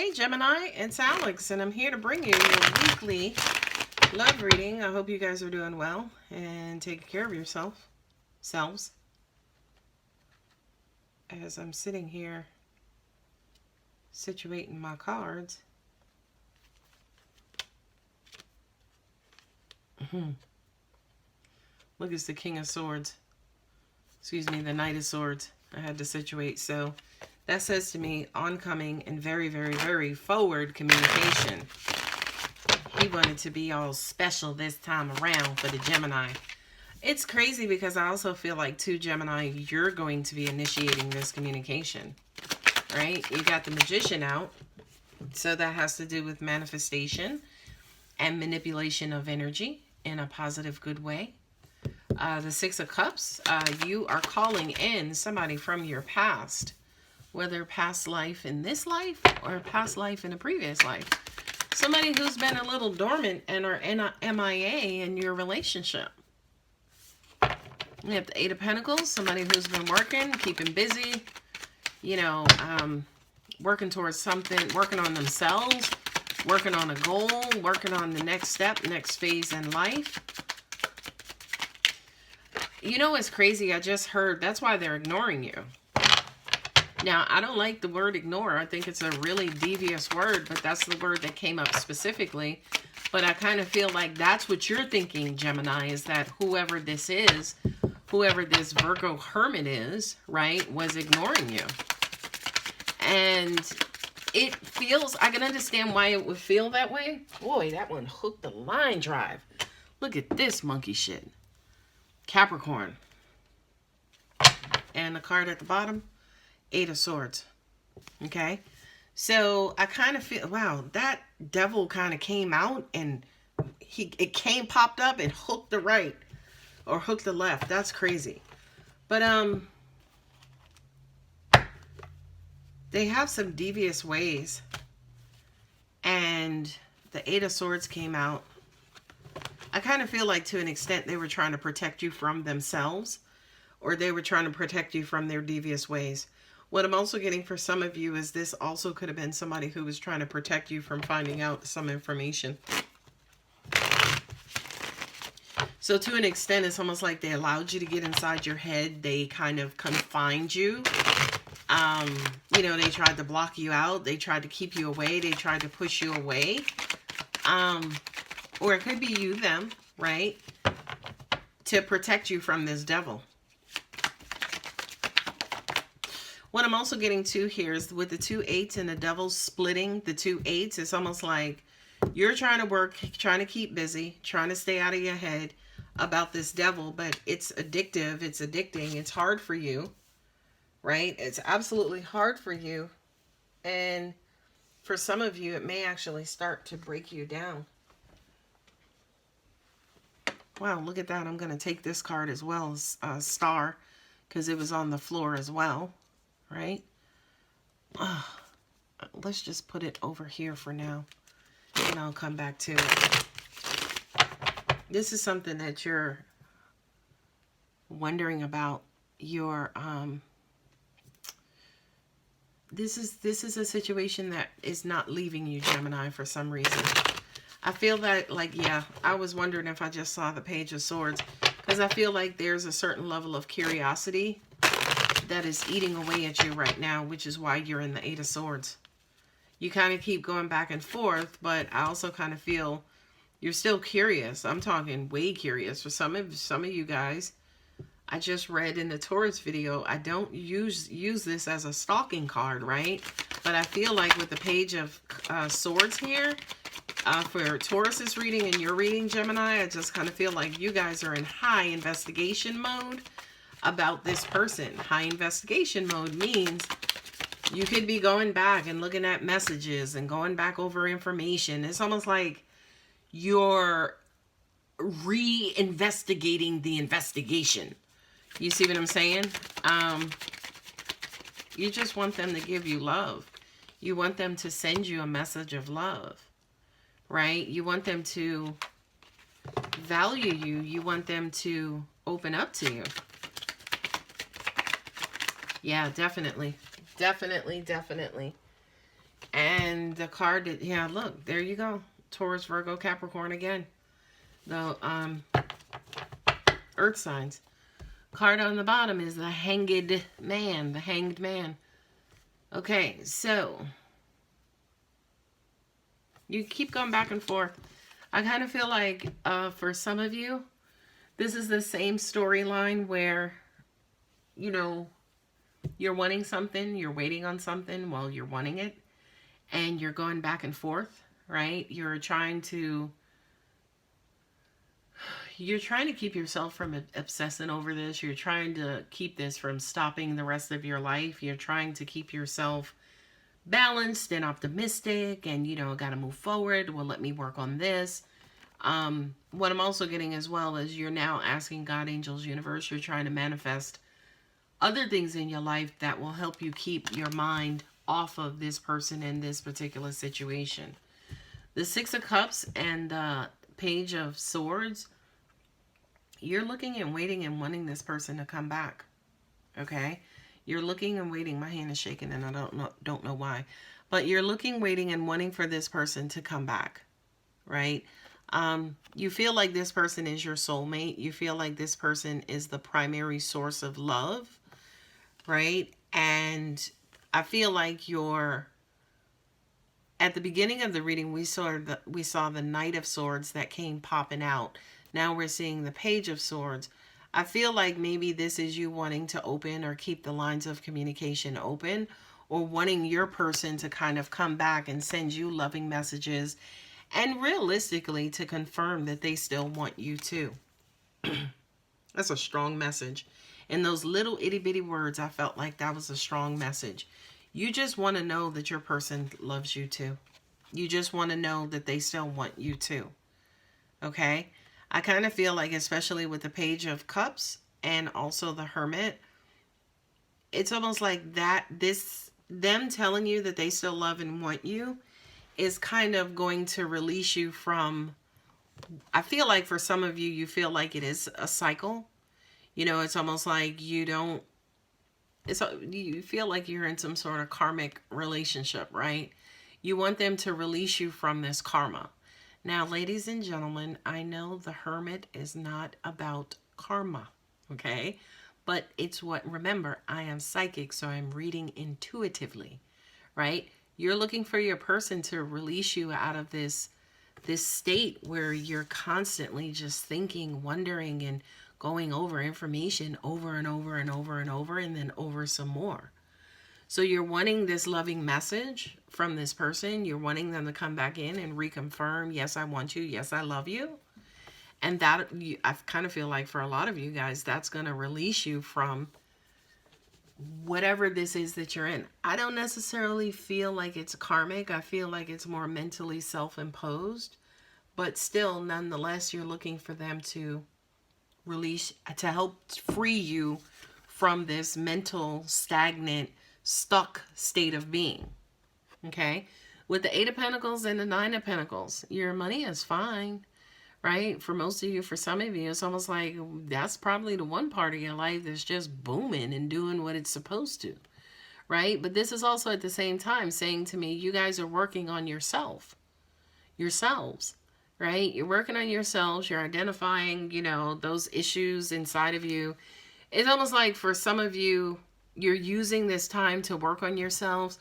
Hey Gemini, it's Alex, and I'm here to bring you your weekly love reading. I hope you guys are doing well and taking care of selves. As I'm sitting here situating my cards. Look, it's the King of Swords. Excuse me, the Knight of Swords. I had to situate. So that says to me oncoming and very, very, very forward communication. He wanted to be all special this time around for the Gemini. It's crazy because I also feel like, too, Gemini, you're going to be initiating this communication, right? You got the Magician out. So that has to do with manifestation and manipulation of energy in a positive, good way. The Six of Cups, you are calling in somebody from your past, whether past life in this life or past life in a previous life. Somebody who's been a little dormant and are MIA in your relationship. You have the Eight of Pentacles, somebody who's been working, keeping busy, you know, working towards something, working on themselves, working on a goal, working on the next step, next phase in life. You know what's crazy? I just heard that's why they're ignoring you. Now, I don't like the word ignore. I think it's a really devious word, but that's the word that came up specifically. But I kind of feel like that's what you're thinking, Gemini, is that whoever this is, whoever this Virgo hermit is, right, was ignoring you. And it feels, I can understand why it would feel that way. Boy, that one hooked the line drive. Look at this monkey shit. Capricorn. And the card at the bottom, Eight of Swords. Okay? So I kind of feel, wow, that devil kind of came out and it popped up and hooked the right or hooked the left. That's crazy. But they have some devious ways. And the Eight of Swords came out. I kind of feel like to an extent they were trying to protect you from themselves, or they were trying to protect you from their devious ways. What I'm also getting for some of you is this also could have been somebody who was trying to protect you from finding out some information. So to an extent, it's almost like they allowed you to get inside your head. They kind of confined you. You know, they tried to block you out. They tried to keep you away. They tried to push you away. Or it could be you, them, right? To protect you from this devil. What I'm also getting to here is with the 2 8s and the devil splitting the 2 8s, it's almost like you're trying to work, trying to keep busy, trying to stay out of your head about this devil, but it's addictive, it's addicting, it's hard for you, right? It's absolutely hard for you. And for some of you, it may actually start to break you down. Wow, look at that. I'm going to take this card as well as Star because it was on the floor as well, right? Let's just put it over here for now, and I'll come back to it. This is something that you're wondering about. Your this is a situation that is not leaving you, Gemini, for some reason. I feel that, like, yeah, I was wondering if I just saw the Page of Swords, because I feel like there's a certain level of curiosity that is eating away at you right now, which is why you're in the Eight of Swords. You kind of keep going back and forth, but I also kind of feel you're still curious. I'm talking way curious. For some of you guys, I just read in the Taurus video, I don't use this as a stalking card, right? But I feel like with the Page of Swords here, for Taurus's reading and your reading, Gemini, I just kind of feel like you guys are in high investigation mode about this person. High investigation mode means you could be going back and looking at messages and going back over information. It's almost like you're re-investigating the investigation. You see what I'm saying? You just want them to give you love. You want them to send you a message of love. Right? You want them to value you. You want them to open up to you. Yeah, definitely. Definitely, definitely. And the card that, yeah, look, there you go. Taurus, Virgo, Capricorn again. The earth signs. Card on the bottom is the hanged man. The hanged man. Okay, so you keep going back and forth. I kind of feel like for some of you, this is the same storyline where, you know, you're wanting something, you're waiting on something while you're wanting it, and you're going back and forth, right? You're trying to keep yourself from obsessing over this. You're trying to keep this from stopping the rest of your life. You're trying to keep yourself balanced and optimistic and, you know, got to move forward. Well, let me work on this. What I'm also getting as well is you're now asking God, angels, universe, you're trying to manifest other things in your life that will help you keep your mind off of this person in this particular situation. The Six of Cups and the Page of Swords, you're looking and waiting and wanting this person to come back. Okay? You're looking and waiting. My hand is shaking and I don't know why. But you're looking, waiting, and wanting for this person to come back. Right? You feel like this person is your soulmate. You feel like this person is the primary source of love. Right? And I feel like you're, at the beginning of the reading, we saw the Knight of Swords that came popping out. Now we're seeing the Page of Swords. I feel like maybe this is you wanting to open or keep the lines of communication open, or wanting your person to kind of come back and send you loving messages, and realistically to confirm that they still want you too. That's a strong message. In those little itty bitty words, I felt like that was a strong message. You just want to know that your person loves you too. You just want to know that they still want you too. Okay? I kind of feel like, especially with the Page of Cups and also the Hermit, it's almost like that them telling you that they still love and want you is kind of going to release you from, I feel like for some of you, you feel like it is a cycle. You know, it's almost like you feel like you're in some sort of karmic relationship, right? You want them to release you from this karma. Now, ladies and gentlemen, I know the Hermit is not about karma, okay? But it's what, remember, I am psychic, so I'm reading intuitively, right? You're looking for your person to release you out of this state where you're constantly just thinking, wondering, and going over information over and over and over and over, and then over some more. So you're wanting this loving message from this person. You're wanting them to come back in and reconfirm, yes, I want you. Yes, I love you. And that, I kind of feel like for a lot of you guys, that's going to release you from whatever this is that you're in. I don't necessarily feel like it's karmic. I feel like it's more mentally self-imposed. But still, nonetheless, you're looking for them to release, to help free you from this mental, stagnant, stuck state of being. Okay? With the Eight of Pentacles and the Nine of Pentacles, your money is fine, right? For most of you, for some of you, it's almost like that's probably the one part of your life that's just booming and doing what it's supposed to, right? But this is also at the same time saying to me, you guys are working on yourselves, right? You're working on yourselves. You're identifying, you know, those issues inside of you. It's almost like for some of you, you're using this time to work on yourselves,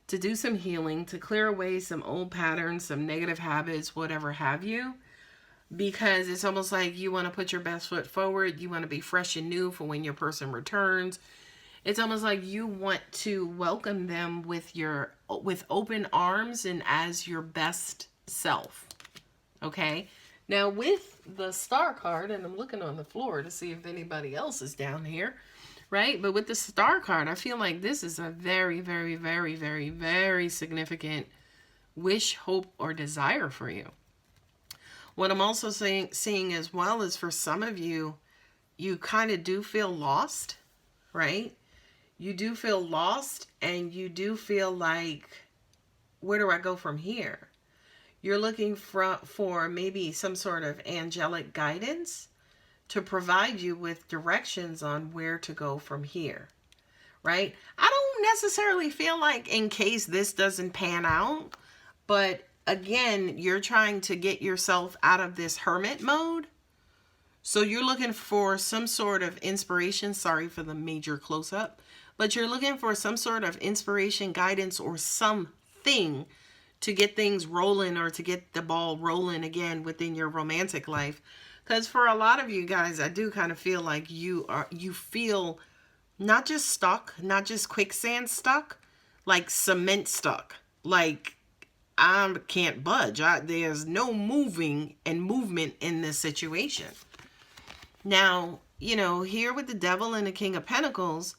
to do some healing, to clear away some old patterns, some negative habits, whatever have you. Because it's almost like you want to put your best foot forward. You want to be fresh and new for when your person returns. It's almost like you want to welcome them with open arms and as your best self. Okay? Now with the Star card, and I'm looking on the floor to see if anybody else is down here, right? But with the Star card, I feel like this is a very, very, very, very, very significant wish, hope, or desire for you. What I'm also seeing as well is for some of you, you kind of do feel lost, right? You do feel lost, and you do feel like, where do I go from here? You're looking for maybe some sort of angelic guidance to provide you with directions on where to go from here, right? I don't necessarily feel like in case this doesn't pan out, but again, you're trying to get yourself out of this hermit mode. So you're looking for some sort of inspiration. Sorry for the major close-up. But you're looking for some sort of inspiration, guidance, or something to get things rolling, or to get the ball rolling again within your romantic life. Because for a lot of you guys, I do kind of feel like you feel not just stuck, not just quicksand stuck, like cement stuck. Like, I can't budge. There's no moving and movement in this situation. Now, you know, here with the Devil and the King of Pentacles,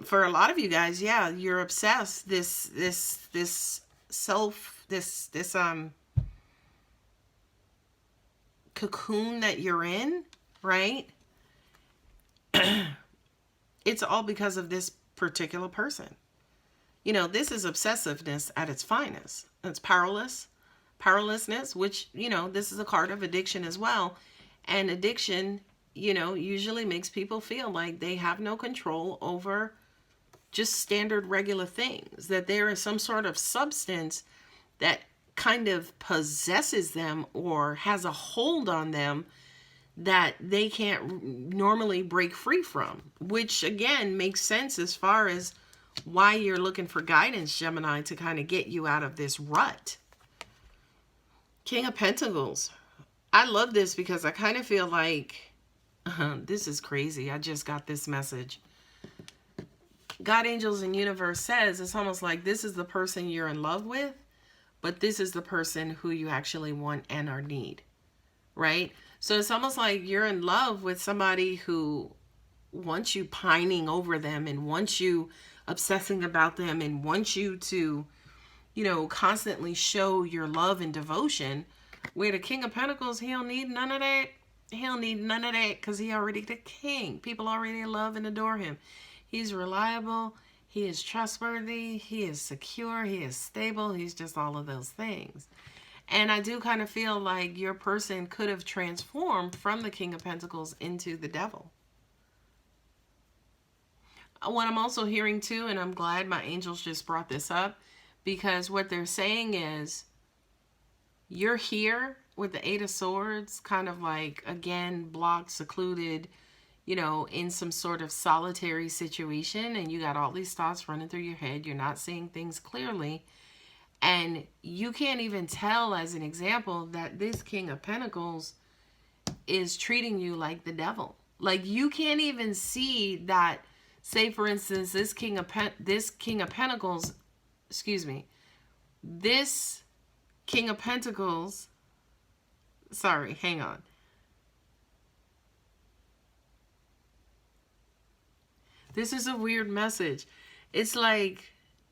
for a lot of you guys, yeah, you're obsessed. This cocoon that you're in, right? It's all because of this particular person. You know, this is obsessiveness at its finest. It's powerlessness, which, you know, this is a card of addiction as well. And addiction, you know, usually makes people feel like they have no control over just standard regular things, that there is some sort of substance that kind of possesses them or has a hold on them that they can't normally break free from, which again makes sense as far as why you're looking for guidance, Gemini, to kind of get you out of this rut. King of Pentacles. I love this because I kind of feel like this is crazy. I just got this message. God, angels, and universe says it's almost like this is the person you're in love with, but this is the person who you actually want and or need, right? So it's almost like you're in love with somebody who wants you pining over them and wants you obsessing about them and wants you to, you know, constantly show your love and devotion. Where the King of Pentacles, he don't need none of that. He don't need none of that because he already the king. People already love and adore him. He's reliable. He is trustworthy. He is secure. He is stable. He's just all of those things. And I do kind of feel like your person could have transformed from the King of Pentacles into the Devil. What I'm also hearing too, and I'm glad my angels just brought this up, because what they're saying is you're here with the Eight of Swords, kind of like, again, blocked, secluded, you know, in some sort of solitary situation, and you got all these thoughts running through your head. You're not seeing things clearly. And you can't even tell, as an example, that this King of Pentacles is treating you like the devil. Like, you can't even see that, say, for instance, this King of Pentacles, excuse me, this King of Pentacles, sorry, hang on. This is a weird message. It's like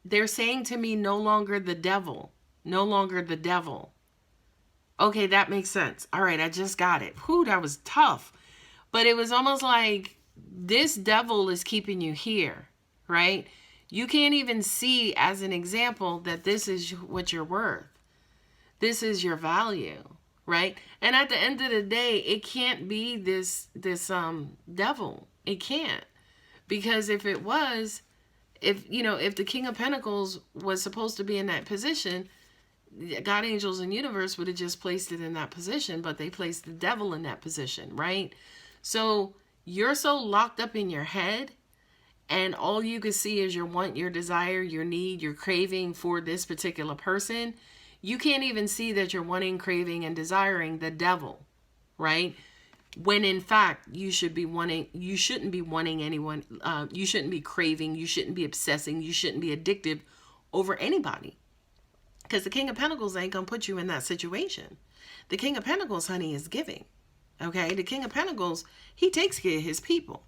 they're saying to me, no longer the devil. No longer the devil. Okay, that makes sense. All right, I just got it. Whew, that was tough. But it was almost like this devil is keeping you here, right? You can't even see, as an example, that this is what you're worth. This is your value, right? And at the end of the day, it can't be this devil. It can't. Because if it was, if the King of Pentacles was supposed to be in that position, God, angels, and universe would have just placed it in that position, but they placed the devil in that position, right? So you're so locked up in your head, and all you can see is your want, your desire, your need, your craving for this particular person. You can't even see that you're wanting, craving, and desiring the devil, right? When in fact, you shouldn't be wanting anyone, you shouldn't be craving, you shouldn't be obsessing, you shouldn't be addictive over anybody. Because the King of Pentacles ain't going to put you in that situation. The King of Pentacles, honey, is giving. Okay? The King of Pentacles, he takes care of his people.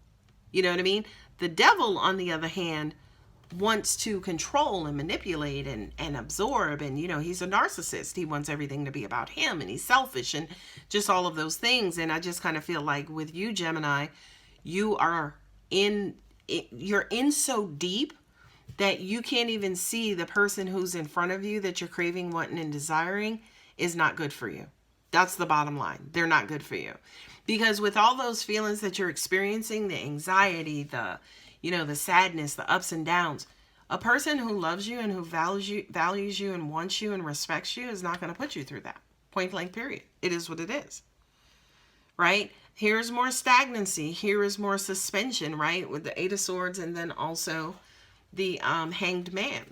You know what I mean? The devil, on the other hand, wants to control and manipulate and absorb, and he's a narcissist. He wants everything to be about him, and he's selfish and just all of those things. And I just kind of feel like with you, Gemini, you're in so deep that you can't even see the person who's in front of you that you're craving, wanting, and desiring is not good for you. That's the bottom line. They're not good for you. Because with all those feelings that you're experiencing, the anxiety, the sadness, the ups and downs, A person who loves you and who values you and wants you and respects you is not going to put you through that. Point blank, period. It is what it is. Right? Here's more stagnancy. Here is more suspension, right? With the Eight of Swords and then also the Hanged Man,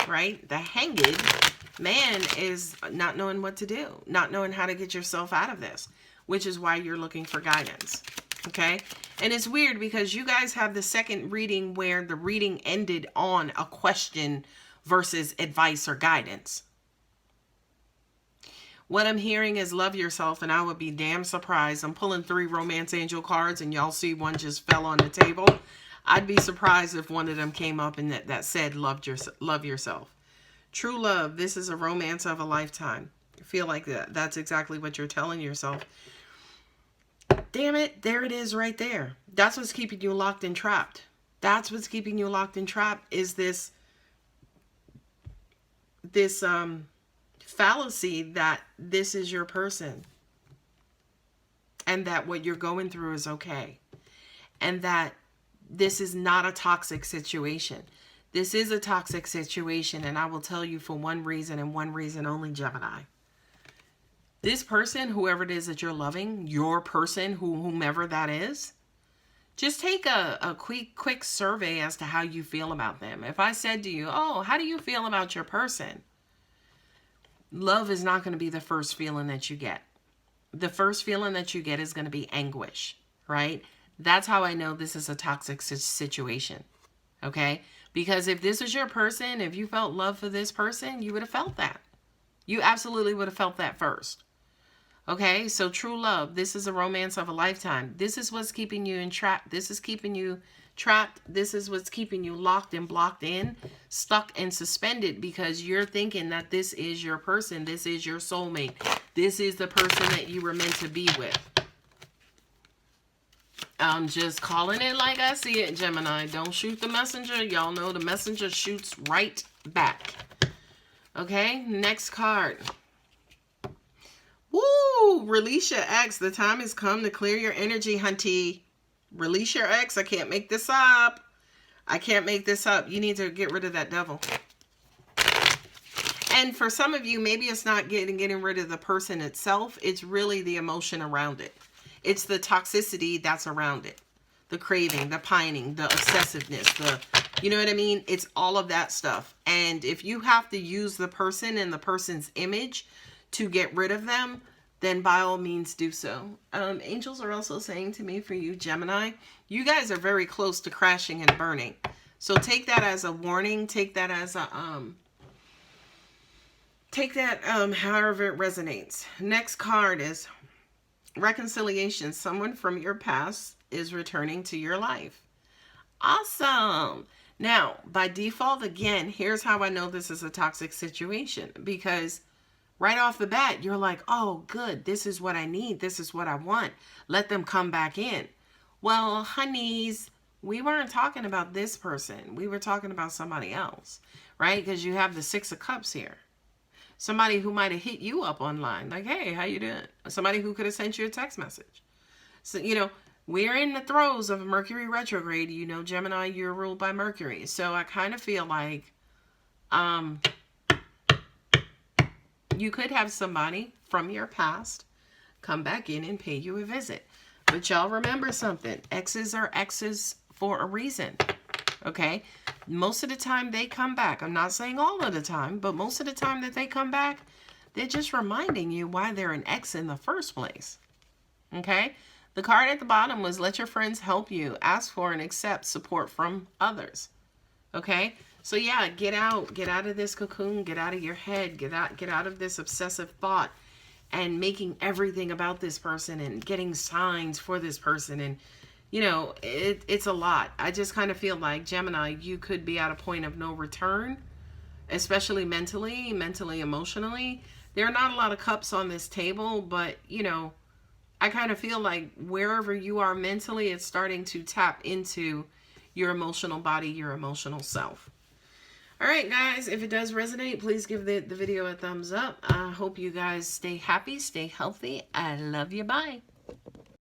right? The Hanged Man is not knowing what to do, not knowing how to get yourself out of this, which is why you're looking for guidance. Okay? And it's weird because you guys have the second reading where the reading ended on a question versus advice or guidance. What I'm hearing is love yourself, and I would be damn surprised. I'm pulling 3 romance angel cards and y'all see one just fell on the table. I'd be surprised if one of them came up and that said love yourself. True love. This is a romance of a lifetime. I feel like that's exactly what you're telling yourself. Damn it, there it is right there. That's what's keeping you locked and trapped. That's what's keeping you locked and trapped is this fallacy that this is your person and that what you're going through is okay and that this is not a toxic situation. This is a toxic situation, and I will tell you for one reason and one reason only, Gemini. This person, whoever it is that you're loving, your person, whomever that is, just take a quick survey as to how you feel about them. If I said to you, oh, how do you feel about your person? Love is not going to be the first feeling that you get. The first feeling that you get is going to be anguish, right? That's how I know this is a toxic situation, okay? Because if this was your person, if you felt love for this person, you would have felt that. You absolutely would have felt that first. Okay, so true love. This is a romance of a lifetime. This is what's keeping you entrapped. This is keeping you trapped. This is what's keeping you locked and blocked in, stuck and suspended because you're thinking that this is your person. This is your soulmate. This is the person that you were meant to be with. I'm just calling it like I see it, Gemini. Don't shoot the messenger. Y'all know the messenger shoots right back. Okay, next card. Woo! Release your ex. The time has come to clear your energy, hunty. Release your ex. I can't make this up. I can't make this up. You need to get rid of that devil. And for some of you, maybe it's not getting rid of the person itself. It's really the emotion around it. It's the toxicity that's around it. The craving, the pining, the obsessiveness, you know what I mean? It's all of that stuff. And if you have to use the person and the person's image to get rid of them, then by all means do so. Angels are also saying to me, for you, Gemini, you guys are very close to crashing and burning. So take that as a warning. Take that as a, however it resonates. Next card is reconciliation. Someone from your past is returning to your life. Awesome. Now, by default, again, here's how I know this is a toxic situation, because right off the bat, you're like, oh, good. This is what I need. This is what I want. Let them come back in. Well, honeys, we weren't talking about this person. We were talking about somebody else, right? Because you have the 6 of Cups here. Somebody who might have hit you up online. Like, hey, how you doing? Somebody who could have sent you a text message. So, you know, we're in the throes of Mercury retrograde. You know, Gemini, you're ruled by Mercury. So I kind of feel like you could have somebody from your past come back in and pay you a visit. But y'all remember something. Exes are exes for a reason. Okay? Most of the time they come back. I'm not saying all of the time, but most of the time that they come back, they're just reminding you why they're an ex in the first place. Okay? The card at the bottom was let your friends help you. Ask for and accept support from others. Okay? So yeah, get out of this cocoon, get out of your head, get out of this obsessive thought and making everything about this person and getting signs for this person. And, you know, it's a lot. I just kind of feel like, Gemini, you could be at a point of no return, especially mentally, emotionally. There are not a lot of cups on this table, but, you know, I kind of feel like wherever you are mentally, it's starting to tap into your emotional body, your emotional self. All right, guys, if it does resonate, please give the video a thumbs up. I hope you guys stay happy, stay healthy. I love you. Bye.